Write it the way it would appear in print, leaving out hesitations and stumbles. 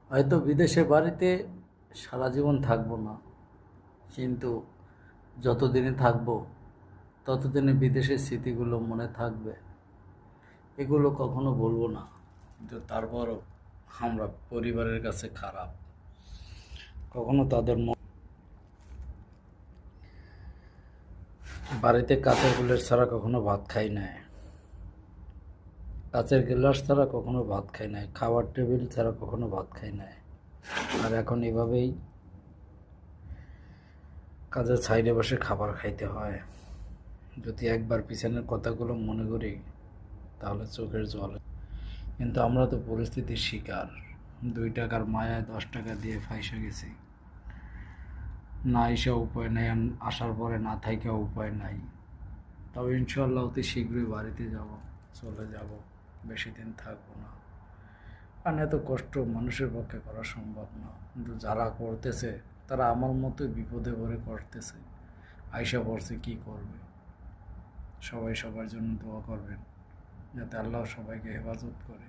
হয়তো বিদেশে বাড়িতে সারা জীবন থাকবো না, কিন্তু যতদিনে থাকবো ততদিনে বিদেশের স্মৃতিগুলো মনে থাকবে। এগুলো কখনো বলবো না, কিন্তু তারপরও আমরা পরিবারের কাছে খারাপ। কখনো তাদের বাড়িতে কাঁচের প্লেট ছাড়া কখনো ভাত খাই নাই, কাঁচের গ্লাস ছাড়া কখনো ভাত খাই নাই, খাবার টেবিল ছাড়া কখনো ভাত খাই নাই। আর এখন এভাবেই কাজের সাইডে বসে খাবার খাইতে হয়। যদি একবার পিছনের কথাগুলো মনে করি তাহলে চোখের জল। কিন্তু আমরা তো পরিস্থিতির শিকার। 2 টাকার মায়ায় 10 টাকা দিয়ে ফাইসা গেছি। না এসে উপায় নাই, আসার পরে না থাইকা উপায় নাই। তবে ইনশাল্লাহ অতি শীঘ্রই বাড়িতে যাব, চলে যাব, বেশি দিন থাকবো না। কারণ এত কষ্ট মানুষের পক্ষে করা সম্ভব না, কিন্তু যারা করতেছে তারা আমার মতোই বিপদে পড়ে করতেছে। আইসা পড়ছে, কি করবে? সবাই সবার জন্য দোয়া করবেন যাতে আল্লাহ সবাইকে হেফাজত করে।